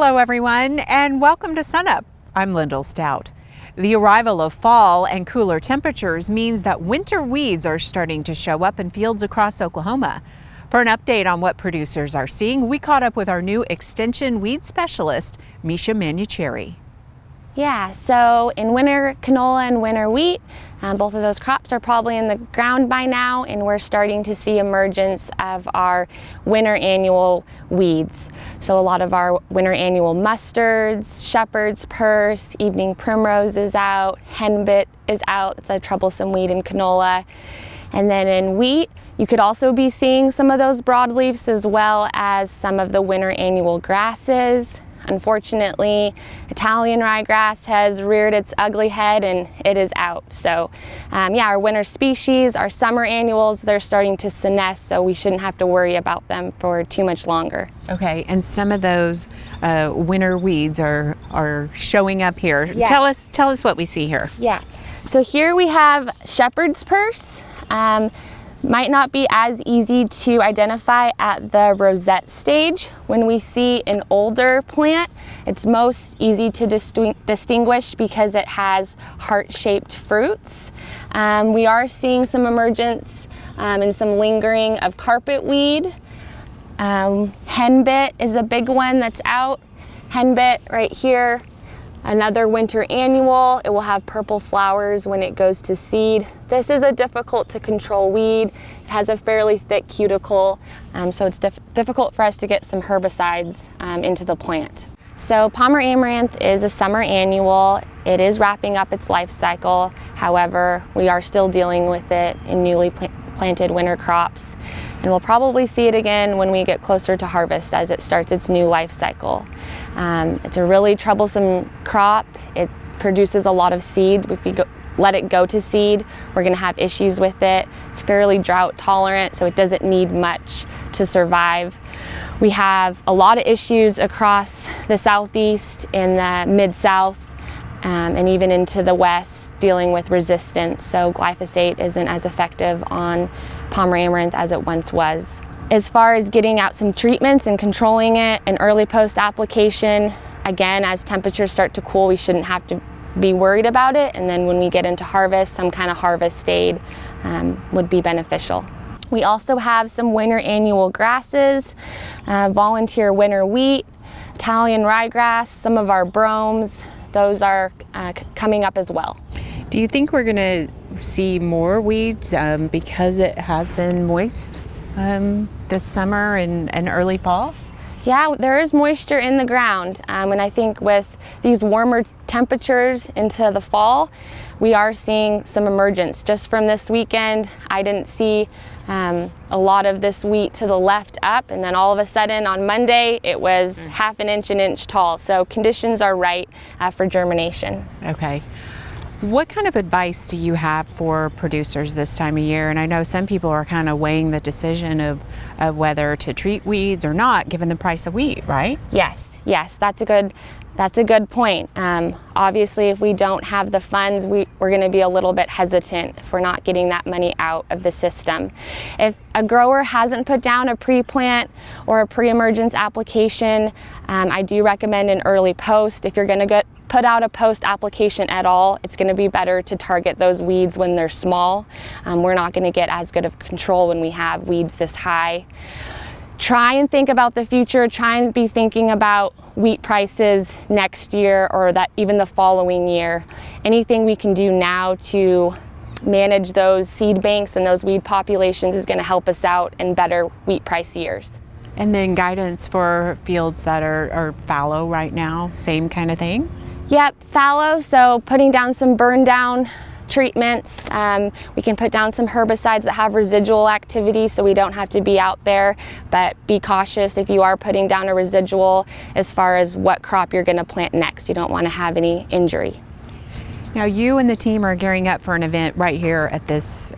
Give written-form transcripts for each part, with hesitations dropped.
Hello everyone, and welcome to SUNUP. I'm Lyndall Stout. The arrival of fall and cooler temperatures means that winter weeds are starting to show up in fields across Oklahoma. For an update on what producers are seeing, we caught up with our new extension weed specialist, Misha Manucheri. Yeah, so in winter canola and winter wheat, both of those crops are probably in the ground by now, and we're starting to see emergence of our winter annual weeds. So a lot of our winter annual mustards, shepherd's purse, evening primrose is out, henbit is out. It's a troublesome weed in canola. And then in wheat, you could also be seeing some of those broadleafs as well as some of the winter annual grasses. Unfortunately, Italian ryegrass has reared its ugly head and it is out. So yeah, our winter species, our summer annuals, they're starting to senesce, so we shouldn't have to worry about them for too much longer. Okay, and some of those winter weeds are showing up here. Yeah. Tell us what we see here. Yeah, so here we have shepherd's purse. Might not be as easy to identify at the rosette stage. When we see an older plant, it's most easy to distinguish because it has heart-shaped fruits. We are seeing some emergence and some lingering of carpetweed. Henbit is a big one that's out. Henbit right here. Another winter annual. It will have purple flowers when it goes to seed. This is a difficult to control weed. It has a fairly thick cuticle, so it's difficult for us to get some herbicides into the plant. So Palmer amaranth is a summer annual. It is wrapping up its life cycle. However, we are still dealing with it in newly planted winter crops, and we'll probably see it again when we get closer to harvest as it starts its new life cycle. It's a really troublesome crop. It produces a lot of seed. If we let it go to seed, we're going to have issues with it. It's fairly drought tolerant, so it doesn't need much to survive. We have a lot of issues across the southeast, in the mid-south, and even into the west, dealing with resistance. So glyphosate isn't as effective on Palmer amaranth as it once was. As far as getting out some treatments and controlling it, an early post application, again, as temperatures start to cool, we shouldn't have to be worried about it. And then when we get into harvest, some kind of harvest aid would be beneficial. We also have some winter annual grasses, volunteer winter wheat, Italian ryegrass, some of our bromes. Those are coming up as well. Do you think we're going to see more weeds because it has been moist this summer and early fall? Yeah, there is moisture in the ground, and I think with these warmer temperatures into the fall, we are seeing some emergence. Just from this weekend, I didn't see a lot of this wheat to the left up, and then all of a sudden on Monday it was half an inch tall. So conditions are right for germination. Okay. What kind of advice do you have for producers this time of year? And I know some people are kind of weighing the decision of whether to treat weeds or not, given the price of wheat, right? Yes, that's a good point. Obviously, if we don't have the funds, we're going to be a little bit hesitant if we're not getting that money out of the system. If a grower hasn't put down a pre-plant or a pre-emergence application, I do recommend an early post. If you're going to put out a post application at all, it's going to be better to target those weeds when they're small. We're not going to get as good of control when we have weeds this high. Try and think about the future. Try and be thinking about wheat prices next year or that even the following year. Anything we can do now to manage those seed banks and those weed populations is going to help us out in better wheat price years. And then guidance for fields that are fallow right now, same kind of thing? Yep, fallow, so putting down some burn down treatments. We can put down some herbicides that have residual activity so we don't have to be out there, but be cautious if you are putting down a residual as far as what crop you're going to plant next. You don't want to have any injury. Now you and the team are gearing up for an event right here at this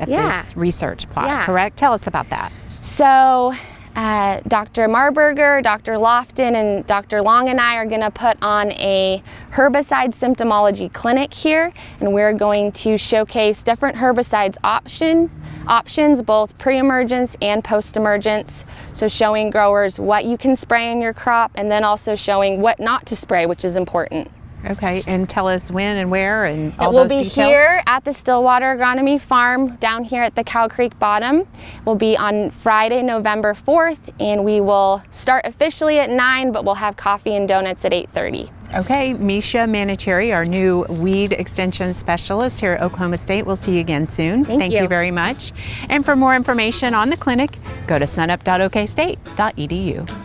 research plot, correct? Tell us about that. So Dr. Marburger, Dr. Lofton, and Dr. Long and I are going to put on a herbicide symptomology clinic here, and we're going to showcase different herbicides options, both pre-emergence and post-emergence. So showing growers what you can spray in your crop, and then also showing what not to spray, which is important. Okay, and tell us when and where and all those details. It will be here at the Stillwater Agronomy Farm down here at the Cow Creek bottom. We'll be on Friday, November 4th, and we will start officially at 9, but we'll have coffee and donuts at 8:30. Okay, Misha Manicherry, our new weed extension specialist here at Oklahoma State. We'll see you again soon. Thank you very much. And for more information on the clinic, go to sunup.okstate.edu.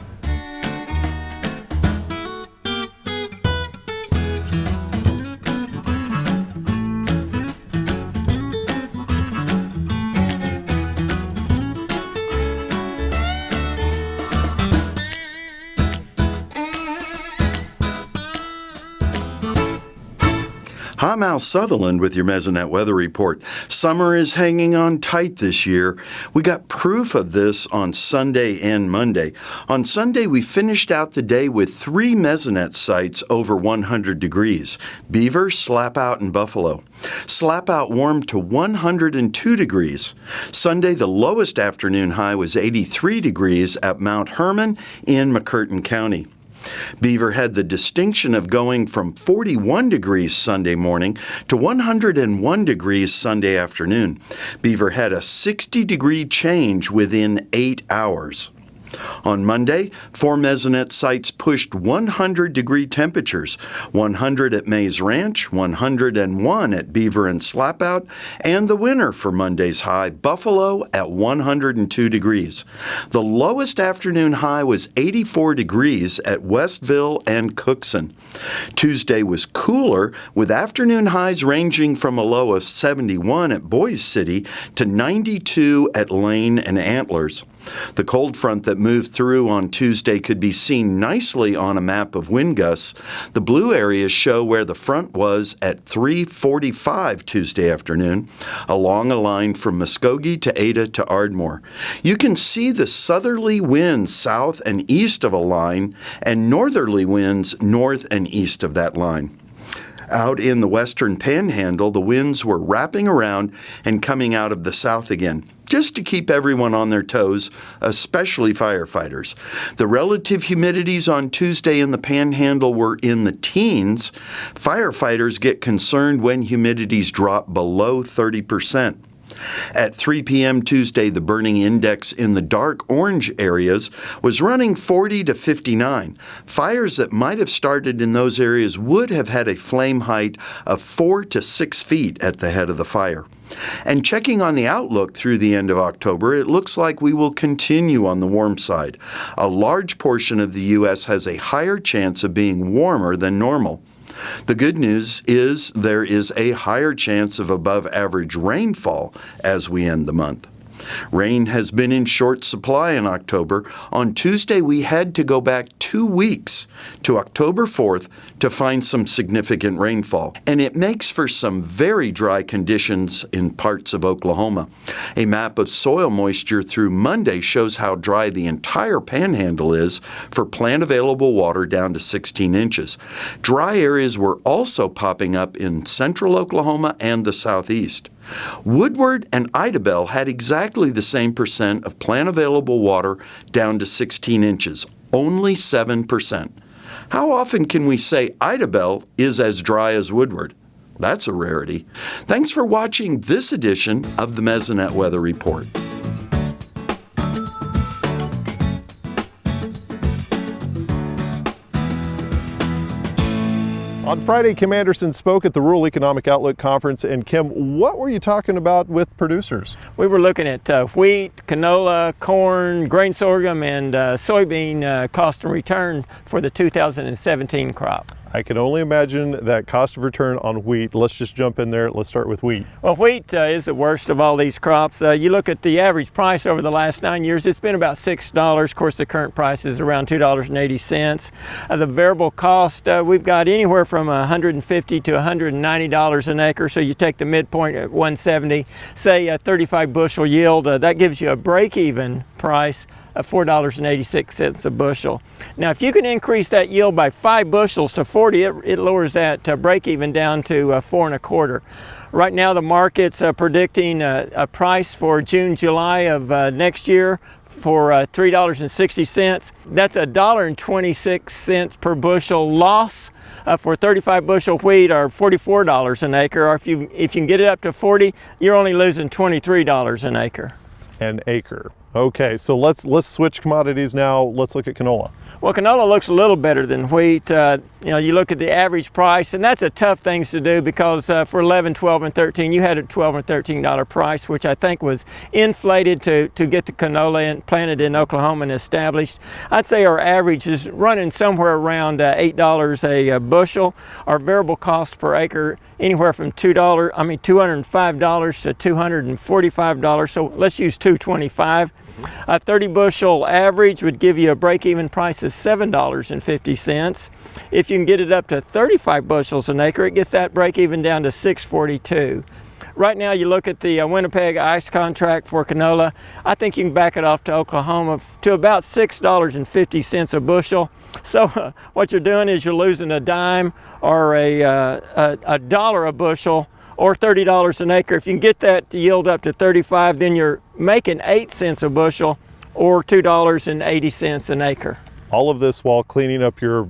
I'm Al Sutherland with your Mesonet weather report. Summer is hanging on tight this year. We got proof of this on Sunday and Monday. On Sunday, we finished out the day with 3 Mesonet sites over 100 degrees: Beaver, Slapout, and Buffalo. Slapout warmed to 102 degrees. Sunday, the lowest afternoon high was 83 degrees at Mount Herman in McCurtain County. Beaver had the distinction of going from 41 degrees Sunday morning to 101 degrees Sunday afternoon. Beaver had a 60-degree change within 8 hours. On Monday, 4 Mesonet sites pushed 100-degree temperatures: 100 at Mays Ranch, 101 at Beaver and Slapout, and the winner for Monday's high, Buffalo, at 102 degrees. The lowest afternoon high was 84 degrees at Westville and Cookson. Tuesday was cooler, with afternoon highs ranging from a low of 71 at Boise City to 92 at Lane and Antlers. The cold front that moved through on Tuesday could be seen nicely on a map of wind gusts. The blue areas show where the front was at 3:45 Tuesday afternoon, along a line from Muskogee to Ada to Ardmore. You can see the southerly winds south and east of a line, and northerly winds north and east of that line. Out in the western panhandle, the winds were wrapping around and coming out of the south again, just to keep everyone on their toes, especially firefighters. The relative humidities on Tuesday in the panhandle were in the teens. Firefighters get concerned when humidities drop below 30%. At 3 p.m. Tuesday, the burning index in the dark orange areas was running 40 to 59. Fires that might have started in those areas would have had a flame height of 4 to 6 feet at the head of the fire. And checking on the outlook through the end of October, it looks like we will continue on the warm side. A large portion of the U.S. has a higher chance of being warmer than normal. The good news is there is a higher chance of above average rainfall as we end the month. Rain has been in short supply in October. On Tuesday, we had to go back 2 weeks to October 4th to find some significant rainfall, and it makes for some very dry conditions in parts of Oklahoma. A map of soil moisture through Monday shows how dry the entire panhandle is for plant available water down to 16 inches. Dry areas were also popping up in central Oklahoma and the southeast. Woodward and Idabel had exactly the same percent of plant available water down to 16 inches, only 7%. How often can we say Idabel is as dry as Woodward? That's a rarity. Thanks for watching this edition of the Mesonet Weather Report. On Friday, Kim Anderson spoke at the Rural Economic Outlook Conference. And Kim, what were you talking about with producers? We were looking at wheat, canola, corn, grain sorghum, and soybean cost and return for the 2017 crop. I can only imagine that cost of return on wheat. Let's just jump in there. Let's start with wheat. Well, wheat is the worst of all these crops. You look at the average price over the last 9 years, it's been about $6. Of course, the current price is around $2.80. The variable cost, we've got anywhere from $150 to $190 an acre. So you take the midpoint at 170, say a 35 bushel yield, that gives you a break-even price $4.86 a bushel. Now, if you can increase that yield by 5 bushels to 40, it lowers that break even down to 4 1/4. Right now, the market's predicting a price for June, July of next year for $3.60. That's $1.26 per bushel loss. For 35 bushel wheat, or $44 an acre, or if you can get it up to 40, you're only losing $23 an acre. An acre. Okay, so let's switch commodities now. Let's look at canola. Well, canola looks a little better than wheat. You look at the average price, and that's a tough thing to do because for 11, 12, and 13, you had a $12 and $13 price, which I think was inflated to get the canola planted in Oklahoma and established. I'd say our average is running somewhere around $8 a bushel. Our variable cost per acre anywhere from $205 to $245. So let's use $225. A 30 bushel average would give you a break-even price of $7.50. If you can get it up to 35 bushels an acre, it gets that break-even down to $6.42. Right now, you look at the Winnipeg ice contract for canola, I think you can back it off to Oklahoma to about $6.50 a bushel. So what you're doing is you're losing a dime or a dollar a bushel, or $30 an acre. If you can get that to yield up to 35, then you're making 8 cents a bushel, or $2.80 an acre. All of this while cleaning up your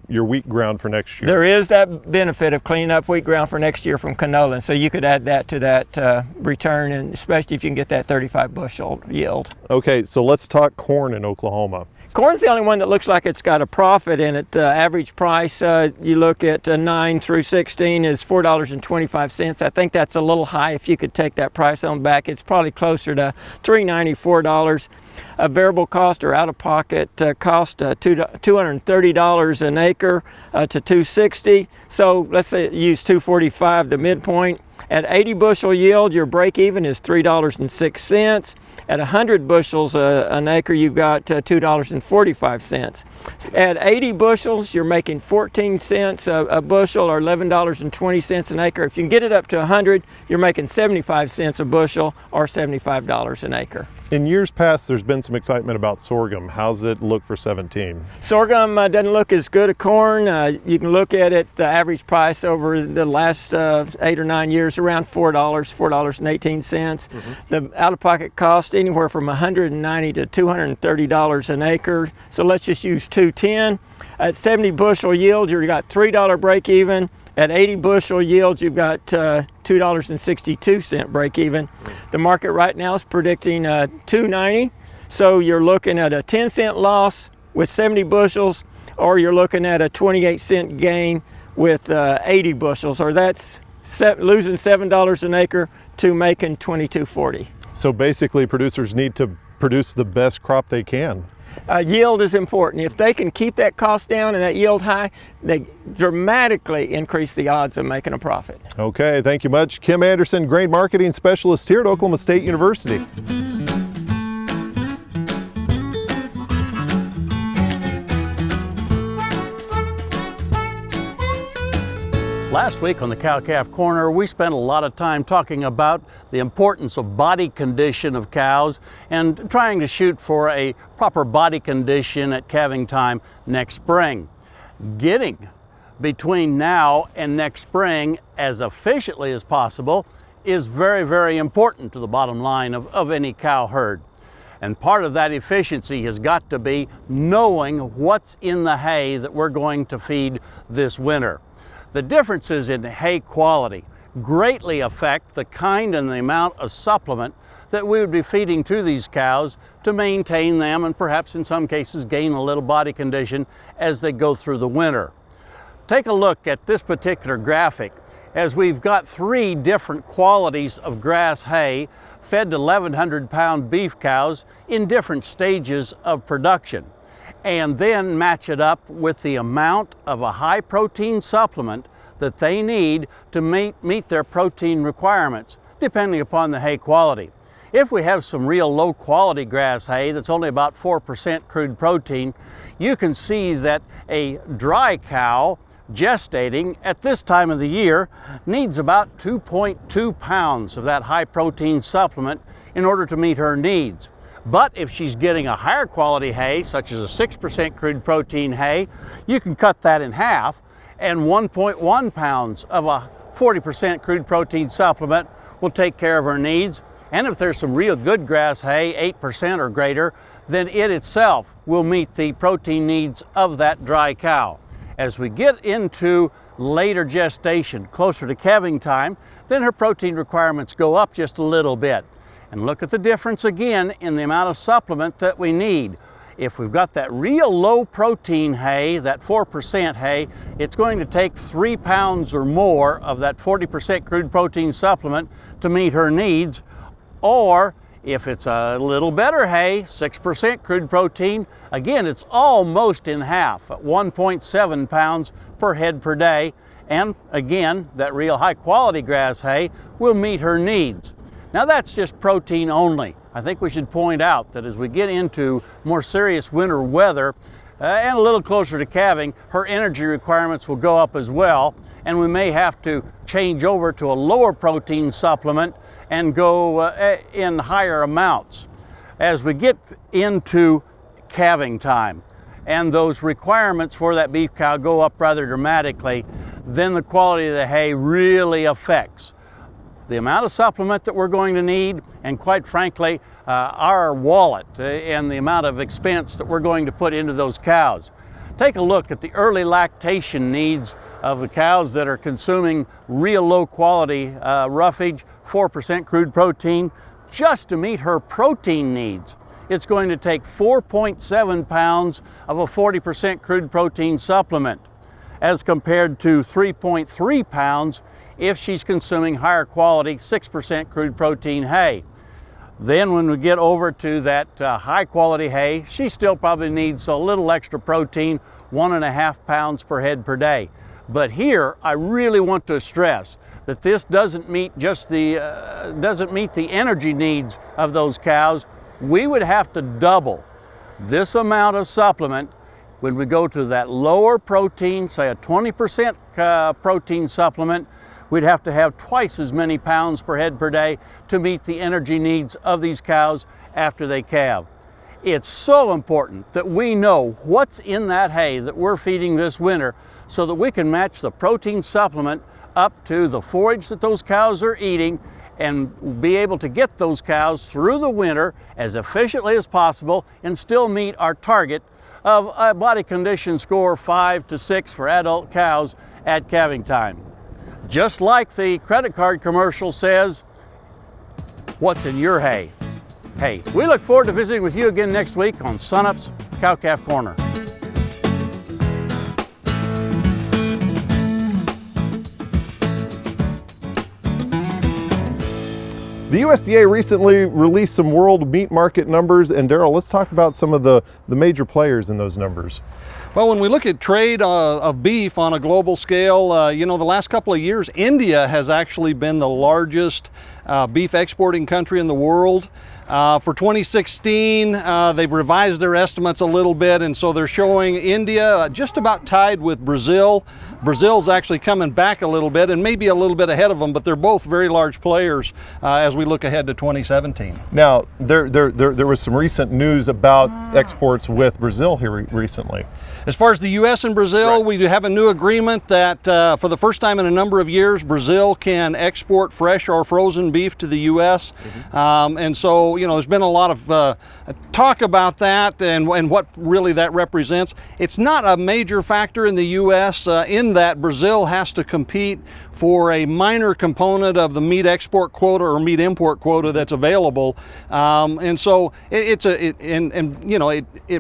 wheat ground for next year. There is that benefit of cleaning up wheat ground for next year from canola, and so you could add that to that return, and especially if you can get that 35 bushel yield. Okay, so let's talk corn in Oklahoma. Corn's the only one that looks like it's got a profit in it. Average price, you look at 9 through 16 is $4.25. I think that's a little high. If you could take that price on back, it's probably closer to $3.94. A variable cost or out-of-pocket cost $230 an acre to $260. So let's say use $245, the midpoint. At 80 bushel yield, your break-even is $3.06. At 100 bushels an acre, you've got $2.45. At 80 bushels, you're making 14 cents a bushel, or $11.20 an acre. If you can get it up to 100, you're making 75 cents a bushel, or $75 an acre. In years past, there's been some excitement about sorghum. How's it look for 17? Sorghum doesn't look as good as corn. You can look at it, the average price over the last 8 or 9 years, around $4.18. The out-of-pocket cost anywhere from $190 to $230 an acre. So let's just use $210. At 70 bushel yield, you've got $3 break even. At 80 bushel yields, you've got $2.62 break even. The market right now is predicting $2.90. So you're looking at a 10-cent loss with 70 bushels, or you're looking at a 28-cent gain with 80 bushels, or that's losing $7 an acre to making $22.40. So basically, producers need to produce the best crop they can. Yield is important. If they can keep that cost down and that yield high, they dramatically increase the odds of making a profit. Okay, thank you much. Kim Anderson, Grain Marketing Specialist here at Oklahoma State University. Last week on the Cow-Calf Corner, we spent a lot of time talking about the importance of body condition of cows and trying to shoot for a proper body condition at calving time next spring. Getting between now and next spring as efficiently as possible is very, very important to the bottom line of any cow herd. And part of that efficiency has got to be knowing what's in the hay that we're going to feed this winter. The differences in hay quality greatly affect the kind and the amount of supplement that we would be feeding to these cows to maintain them and perhaps in some cases gain a little body condition as they go through the winter. Take a look at this particular graphic as we've got 3 different qualities of grass hay fed to 1,100-pound beef cows in different stages of production, and then match it up with the amount of a high protein supplement that they need to meet their protein requirements, depending upon the hay quality. If we have some real low quality grass hay that's only about 4% crude protein, you can see that a dry cow gestating at this time of the year needs about 2.2 pounds of that high protein supplement in order to meet her needs. But if she's getting a higher quality hay, such as a 6% crude protein hay, you can cut that in half, and 1.1 pounds of a 40% crude protein supplement will take care of her needs. And if there's some real good grass hay, 8% or greater, then it itself will meet the protein needs of that dry cow. As we get into later gestation, closer to calving time, then her protein requirements go up just a little bit. And look at the difference again in the amount of supplement that we need. If we've got that real low protein hay, that 4% hay, it's going to take 3 pounds or more of that 40% crude protein supplement to meet her needs. Or if it's a little better hay, 6% crude protein, again, it's almost in half at 1.7 pounds per head per day. And again, that real high quality grass hay will meet her needs. Now that's just protein only. I think we should point out that as we get into more serious winter weather and a little closer to calving, her energy requirements will go up as well, and we may have to change over to a lower protein supplement and go in higher amounts. As we get into calving time and those requirements for that beef cow go up rather dramatically, then the quality of the hay really affects the amount of supplement that we're going to need, and quite frankly, our wallet and the amount of expense that we're going to put into those cows. Take a look at the early lactation needs of the cows that are consuming real low quality roughage, 4% crude protein. Just to meet her protein needs, it's going to take 4.7 pounds of a 40% crude protein supplement, as compared to 3.3 pounds if she's consuming higher quality 6% crude protein hay. Then when we get over to that high quality hay, she still probably needs a little extra protein, 1.5 pounds per head per day. But here I really want to stress that this doesn't meet just the energy needs of those cows. We would have to double this amount of supplement when we go to that lower protein, say a 20% protein supplement. We'd have to have twice as many pounds per head per day to meet the energy needs of these cows after they calve. It's so important that we know what's in that hay that we're feeding this winter so that we can match the protein supplement up to the forage that those cows are eating and be able to get those cows through the winter as efficiently as possible and still meet our target of a body condition score 5 to 6 for adult cows at calving time. Just like the credit card commercial says, what's in your hay? Hey, we look forward to visiting with you again next week on SUNUP's Cow-Calf Corner. The USDA recently released some world meat market numbers, and Daryl, let's talk about some of the major players in those numbers. Well, when we look at trade of beef on a global scale, you know, the last couple of years, India has actually been the largest beef exporting country in the world. For 2016, they've revised their estimates a little bit, and so they're showing India just about tied with Brazil. Brazil's actually coming back a little bit and maybe a little bit ahead of them, but they're both very large players as we look ahead to 2017. Now, there was some recent news about exports with Brazil here recently. As far as the U.S. and Brazil, we have a new agreement that for the first time in a number of years, Brazil can export fresh or frozen beef to the U.S. And so, you know, there's been a lot of talk about that and what really that represents. It's not a major factor in the U.S. In that Brazil has to compete for a minor component of the meat export quota or meat import quota that's available, and so it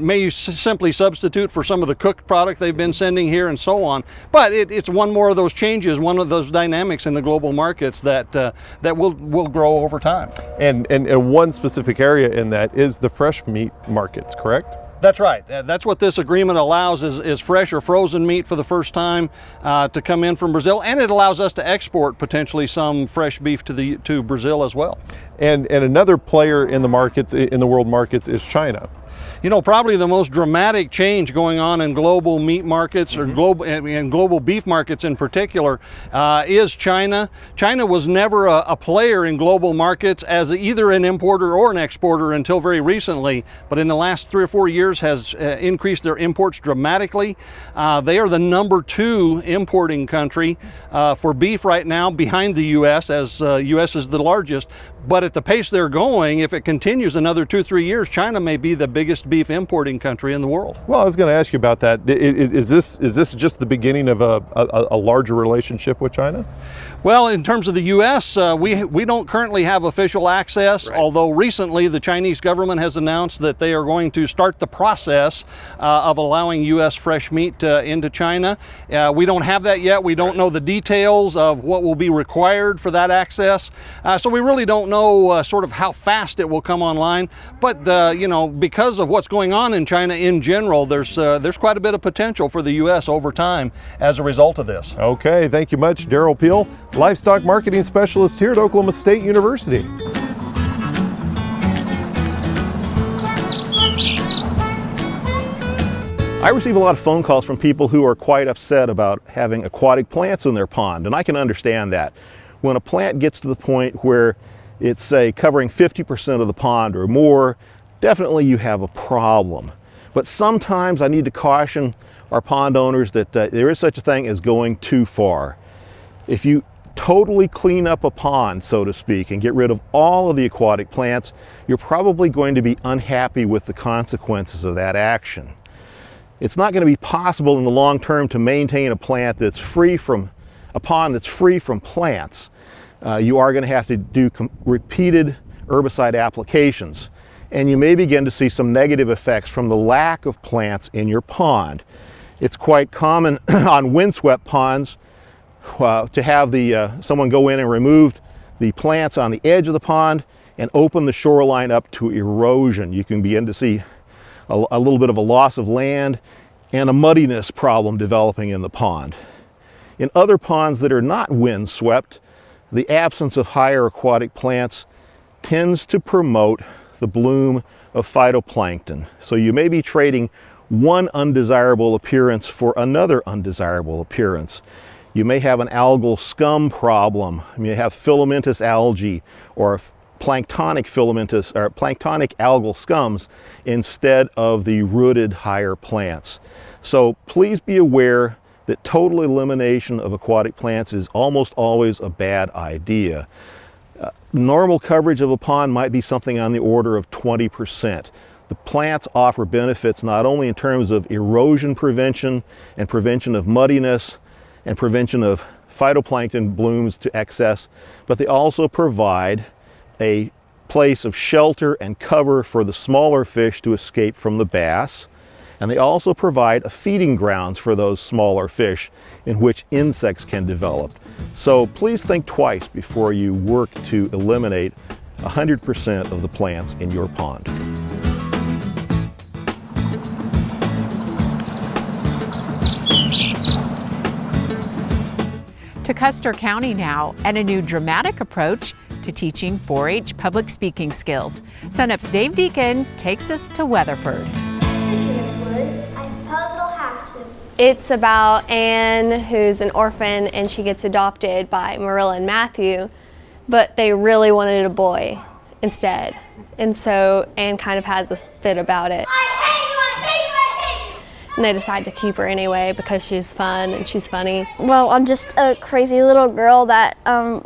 may simply substitute for some of the cooked product they've been sending here and so on. But it's one more of those changes, one of those dynamics in the global markets that will grow over time. And one specific area in that is the fresh meat markets, correct? That's right. That's what this agreement allows is fresh or frozen meat for the first time to come in from Brazil, and it allows us to export potentially some fresh beef to Brazil as well. And another player in the markets, in the world markets, is China. You know, probably the most dramatic change going on in global meat markets, or global beef markets in particular, is China. China was never a player in global markets as either an importer or an exporter until very recently, but in the last 3 or 4 years has increased their imports dramatically. They are the #2 importing country for beef right now, behind the U.S., as U.S. is the largest. But at the pace they're going, if it continues another 2-3 years, China may be the biggest beef importing country in the world. Well, I was going to ask you about that. Is this just the beginning of a larger relationship with China? Well, in terms of the U.S., we don't currently have official access, although recently the Chinese government has announced that they are going to start the process of allowing U.S. fresh meat into China. We don't have that yet. We don't know the details of what will be required for that access. So we really don't know sort of how fast it will come online. But, you know, because of what's going on in China in general, there's quite a bit of potential for the U.S. over time as a result of this. Okay, thank you much, Daryl Peel, Livestock Marketing Specialist here at Oklahoma State University. I receive a lot of phone calls from people who are quite upset about having aquatic plants in their pond, and I can understand that. When a plant gets to the point where it's, say, covering 50% of the pond or more, definitely you have a problem. But sometimes I need to caution our pond owners that there is such a thing as going too far. If you totally clean up a pond, so to speak, and get rid of all of the aquatic plants, you're probably going to be unhappy with the consequences of that action. It's not going to be possible in the long term to maintain a pond that's free from plants. You are going to have to do repeated herbicide applications, and you may begin to see some negative effects from the lack of plants in your pond. It's quite common on windswept ponds to have someone go in and remove the plants on the edge of the pond and open the shoreline up to erosion. You can begin to see a little bit of a loss of land and a muddiness problem developing in the pond. In other ponds that are not windswept, the absence of higher aquatic plants tends to promote the bloom of phytoplankton. So you may be trading one undesirable appearance for another undesirable appearance. You may have an algal scum problem. You may have filamentous algae or planktonic algal scums instead of the rooted higher plants. So please be aware that total elimination of aquatic plants is almost always a bad idea. Normal coverage of a pond might be something on the order of 20%. The plants offer benefits not only in terms of erosion prevention and prevention of muddiness and prevention of phytoplankton blooms to excess, but they also provide a place of shelter and cover for the smaller fish to escape from the bass. And they also provide a feeding grounds for those smaller fish in which insects can develop. So please think twice before you work to eliminate 100% of the plants in your pond. To Custer County now, and a new dramatic approach to teaching 4-H public speaking skills. SUNUP's Dave Deacon takes us to Weatherford. It's about Anne, who's an orphan, and she gets adopted by Marilla and Matthew, but they really wanted a boy instead. And so Anne kind of has a fit about it. And they decide to keep her anyway because she's fun and she's funny. Well, I'm just a crazy little girl that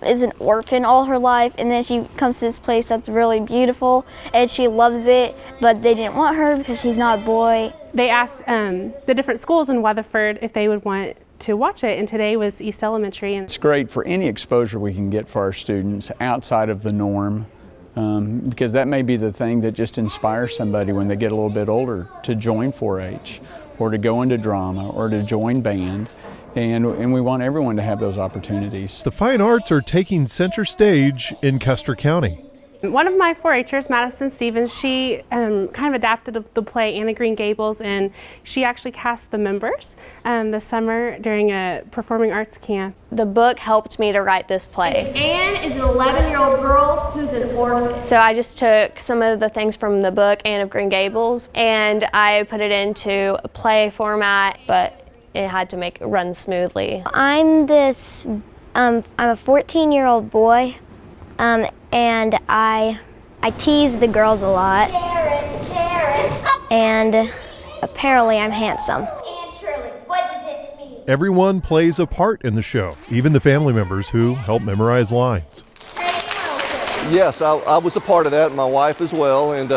is an orphan all her life, and then she comes to this place that's really beautiful and she loves it, but they didn't want her because she's not a boy. They asked the different schools in Weatherford if they would want to watch it, and today was East Elementary. It's great for any exposure we can get for our students outside of the norm, because that may be the thing that just inspires somebody when they get a little bit older to join 4-H. Or to go into drama, or to join band, and we want everyone to have those opportunities. The fine arts are taking center stage in Custer County. One of my 4-H'ers, Madison Stevens, she kind of adapted the play Anne of Green Gables, and she actually cast the members this summer during a performing arts camp. The book helped me to write this play. Anne is an 11-year-old girl who's an orphan. So I just took some of the things from the book Anne of Green Gables and I put it into a play format, but it had to make it run smoothly. I'm a 14-year-old boy, and I tease the girls a lot. Carrots, carrots. And apparently I'm handsome. Aunt Shirley, what does this mean? Everyone plays a part in the show, even the family members who help memorize lines. Yes, I was a part of that, and my wife as well, and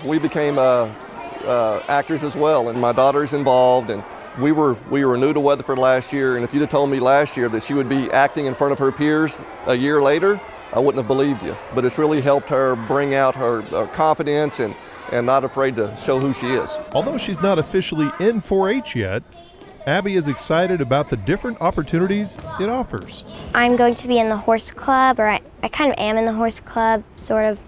we became actors as well, and my daughter's involved, and we were new to Weatherford last year, and if you'd have told me last year that she would be acting in front of her peers a year later, I wouldn't have believed you. But it's really helped her bring out her confidence and not afraid to show who she is. Although she's not officially in 4-H yet, Abby is excited about the different opportunities it offers. I'm going to be in the horse club, or I kind of am in the horse club, sort of.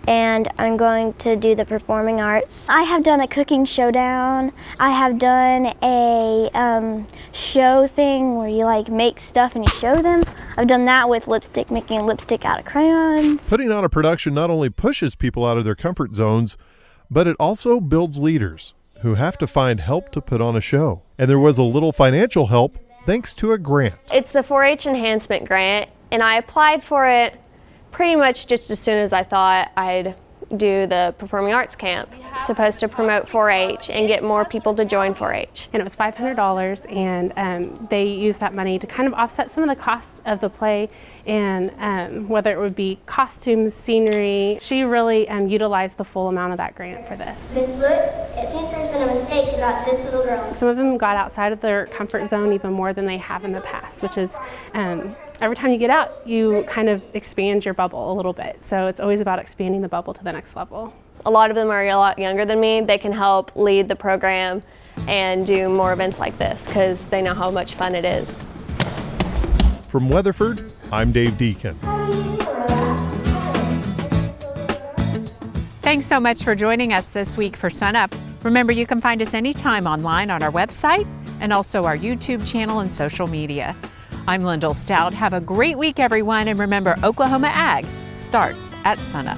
And I'm going to do the performing arts. I have done a cooking showdown. I have done a show thing where you like make stuff and you show them. I've done that with lipstick, making lipstick out of crayons. Putting on a production not only pushes people out of their comfort zones, but it also builds leaders who have to find help to put on a show. And there was a little financial help thanks to a grant. It's the 4-H Enhancement Grant, and I applied for it pretty much just as soon as I thought I'd do the performing arts camp. It's supposed to promote 4-H and get more people to join 4-H. And it was $500, and they used that money to kind of offset some of the costs of the play, and whether it would be costumes, scenery. She really utilized the full amount of that grant for this. Miss Wood, it seems there's been a mistake about this little girl. Some of them got outside of their comfort zone even more than they have in the past, which is every time you get out, you kind of expand your bubble a little bit. So it's always about expanding the bubble to the next level. A lot of them are a lot younger than me. They can help lead the program and do more events like this because they know how much fun it is. From Weatherford, I'm Dave Deacon. Thanks so much for joining us this week for SUNUP. Remember, you can find us anytime online on our website and also our YouTube channel and social media. I'm Lyndall Stout. Have a great week, everyone, and remember, Oklahoma Ag starts at SUNUP.